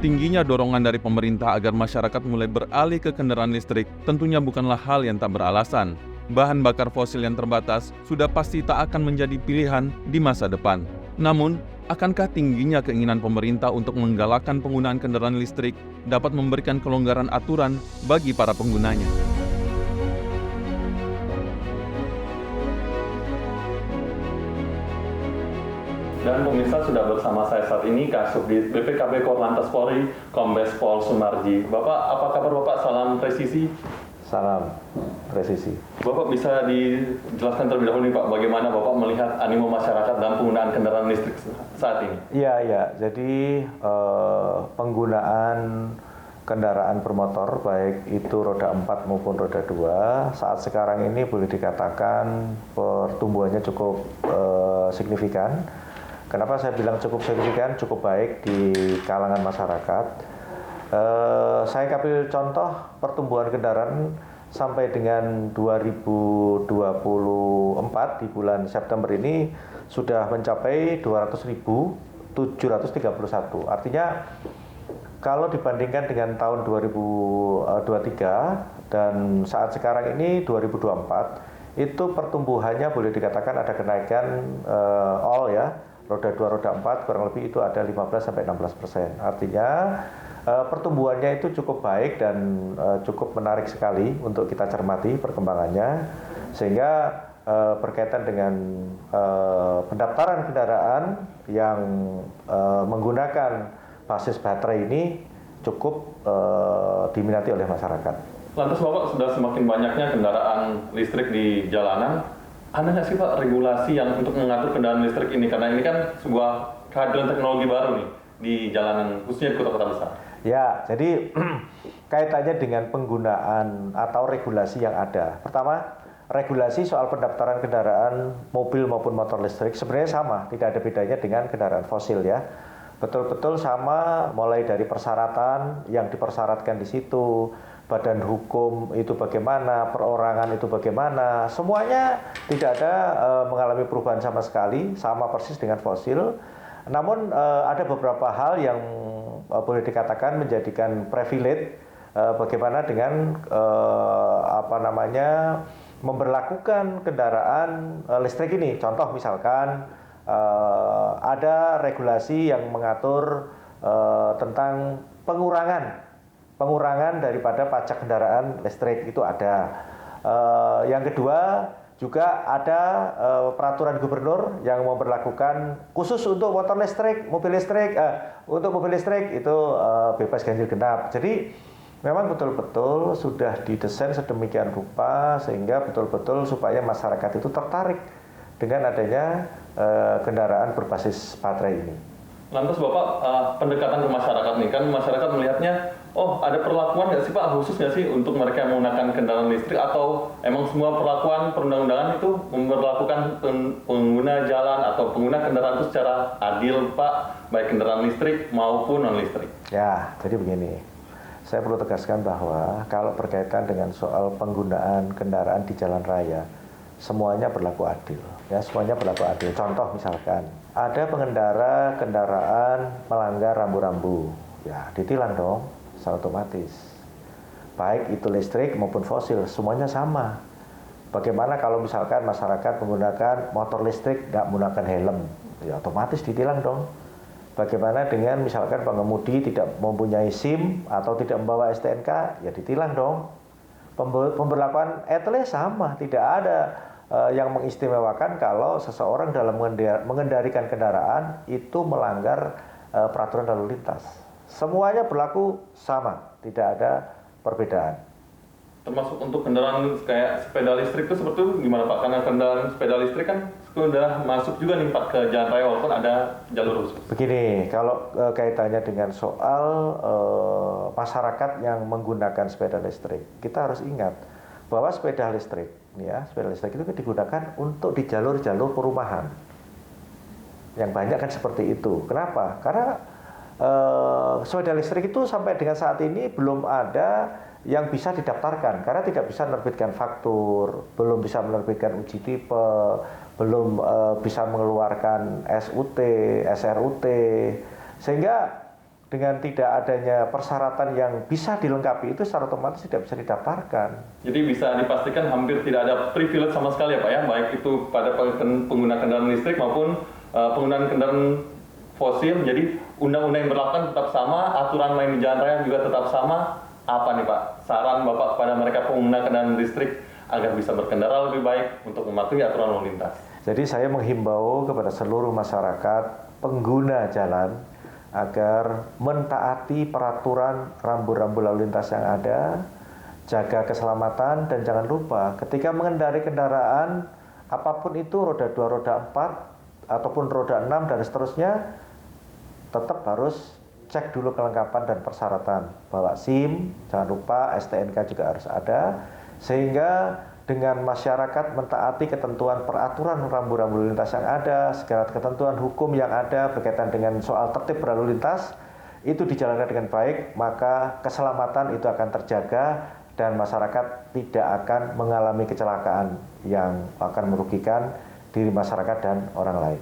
Tingginya dorongan dari pemerintah agar masyarakat mulai beralih ke kendaraan listrik tentunya bukanlah hal yang tak beralasan. Bahan bakar fosil yang terbatas sudah pasti tak akan menjadi pilihan di masa depan. Namun, akankah tingginya keinginan pemerintah untuk menggalakkan penggunaan kendaraan listrik dapat memberikan kelonggaran aturan bagi para penggunanya? Dan pemirsa, sudah bersama saya saat ini Kasubdit BPKB Korlantas Polri, Kombes Pol Sumarji. Bapak, apa kabar Bapak? Salam presisi. Salam presisi. Bapak bisa dijelaskan terlebih dahulu nih Pak, bagaimana Bapak melihat animo masyarakat dalam penggunaan kendaraan listrik saat ini? Iya. Jadi penggunaan kendaraan bermotor, baik itu roda 4 maupun roda 2, saat sekarang ini boleh dikatakan pertumbuhannya cukup signifikan. Kenapa saya bilang cukup signifikan, cukup baik di kalangan masyarakat? Saya ambil contoh pertumbuhan kendaraan sampai dengan 2024 di bulan September ini sudah mencapai 200.731. Artinya kalau dibandingkan dengan tahun 2023 dan saat sekarang ini 2024, itu pertumbuhannya boleh dikatakan ada kenaikan all ya. Roda 2, roda 4 kurang lebih itu ada 15-16%. Artinya pertumbuhannya itu cukup baik dan cukup menarik sekali untuk kita cermati perkembangannya. Sehingga berkaitan dengan pendaftaran kendaraan yang menggunakan basis baterai ini cukup diminati oleh masyarakat. Lantas Bapak, sudah semakin banyaknya kendaraan listrik di jalanan, ada nggak sih Pak regulasi yang untuk mengatur kendaraan listrik ini? Karena ini kan sebuah kehadiran teknologi baru nih di jalanan, khususnya di kota-kota besar. Ya, jadi kaitannya dengan penggunaan atau regulasi yang ada. Pertama, regulasi soal pendaftaran kendaraan mobil maupun motor listrik sebenarnya sama, tidak ada bedanya dengan kendaraan fosil ya. Betul-betul sama, mulai dari persyaratan yang dipersyaratkan di situ, badan hukum itu bagaimana, perorangan itu bagaimana, semuanya tidak ada mengalami perubahan sama sekali, sama persis dengan fosil. Namun ada beberapa hal yang boleh dikatakan menjadikan privilege bagaimana dengan memberlakukan kendaraan listrik ini. Contoh misalkan ada regulasi yang mengatur tentang pengurangan daripada pajak kendaraan listrik itu ada. Yang kedua juga ada peraturan gubernur yang memberlakukan khusus untuk motor listrik, mobil listrik. Untuk mobil listrik itu bebas ganjil genap. Jadi memang betul-betul sudah didesain sedemikian rupa sehingga betul-betul supaya masyarakat itu tertarik dengan adanya kendaraan berbasis baterai ini. Lantas Bapak, pendekatan ke masyarakat nih, kan masyarakat melihatnya, oh ada perlakuan nggak sih Pak, khusus nggak sih untuk mereka yang menggunakan kendaraan listrik, atau emang semua perlakuan perundang-undangan itu memperlakukan pengguna jalan atau pengguna kendaraan itu secara adil Pak, baik kendaraan listrik maupun non-listrik? Ya, jadi begini, saya perlu tegaskan bahwa kalau berkaitan dengan soal penggunaan kendaraan di jalan raya, semuanya berlaku adil. Ya, semuanya berlaku adil. Contoh misalkan, ada pengendara kendaraan melanggar rambu-rambu, ya ditilang dong, secara otomatis. Baik itu listrik maupun fosil, semuanya sama. Bagaimana kalau misalkan masyarakat menggunakan motor listrik nggak menggunakan helm, ya otomatis ditilang dong. Bagaimana dengan misalkan pengemudi tidak mempunyai SIM atau tidak membawa STNK, ya ditilang dong. Pemberlakuan etle sama, tidak ada yang mengistimewakan kalau seseorang dalam mengendarikan kendaraan itu melanggar peraturan lalu lintas. Semuanya berlaku sama, tidak ada perbedaan. Termasuk untuk kendaraan kayak sepeda listrik itu seperti itu gimana Pak? Karena kendaraan sepeda listrik kan sudah masuk juga nih Pak ke jalan raya walaupun ada jalur khusus. Begini, kalau kaitannya dengan soal masyarakat yang menggunakan sepeda listrik, kita harus ingat bahwa sepeda listrik itu digunakan untuk di jalur-jalur perumahan. Yang banyak kan seperti itu. Kenapa? Karena sepeda listrik itu sampai dengan saat ini belum ada yang bisa didaftarkan karena tidak bisa menerbitkan faktur, belum bisa menerbitkan uji tipe, belum bisa mengeluarkan SUT, SRUT, sehingga dengan tidak adanya persyaratan yang bisa dilengkapi itu secara otomatis tidak bisa didaftarkan. Jadi bisa dipastikan hampir tidak ada privilege sama sekali ya Pak ya, baik itu pada pengguna kendaraan listrik maupun penggunaan kendaraan fosil. Jadi undang-undang yang berlaku tetap sama, aturan main di jalan raya juga tetap sama. Apa nih Pak saran Bapak kepada mereka pengguna kendaraan listrik agar bisa berkendara lebih baik untuk mematuhi aturan lalu lintas? Jadi saya menghimbau kepada seluruh masyarakat pengguna jalan agar mentaati peraturan rambu-rambu lalu lintas yang ada, jaga keselamatan, dan jangan lupa ketika mengendarai kendaraan apapun itu, roda 2, roda 4, ataupun roda 6 dan seterusnya, tetap harus cek dulu kelengkapan dan persyaratan. Bawa SIM, jangan lupa STNK juga harus ada, sehingga dengan masyarakat mentaati ketentuan peraturan rambu-rambu lalu lintas yang ada, segala ketentuan hukum yang ada berkaitan dengan soal tertib berlalu lintas, itu dijalankan dengan baik, maka keselamatan itu akan terjaga dan masyarakat tidak akan mengalami kecelakaan yang akan merugikan diri masyarakat dan orang lain.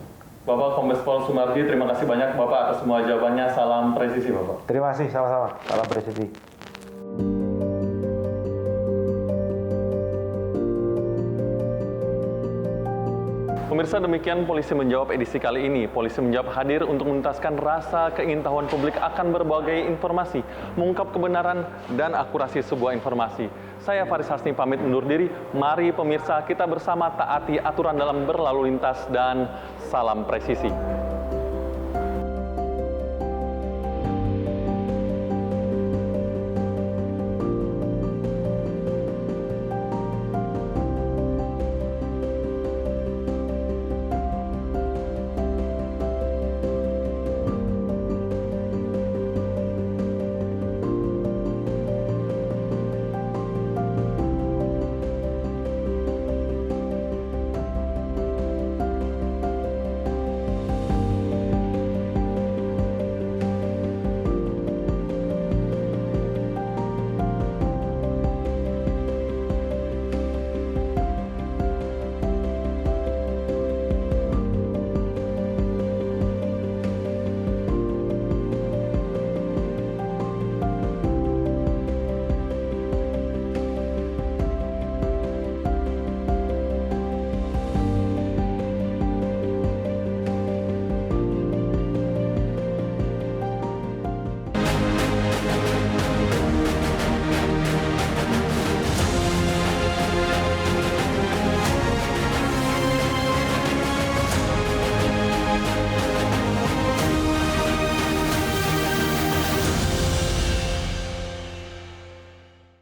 Bapak Kombes Pol Sumardi, terima kasih banyak Bapak atas semua jawabannya. Salam presisi Bapak. Terima kasih, sama-sama. Salam presisi. Pemirsa, demikian Polisi Menjawab edisi kali ini. Polisi Menjawab hadir untuk menuntaskan rasa keingintahuan publik akan berbagai informasi, mengungkap kebenaran dan akurasi sebuah informasi. Saya Faris Hasni pamit undur diri. Mari pemirsa kita bersama taati aturan dalam berlalu lintas dan salam presisi.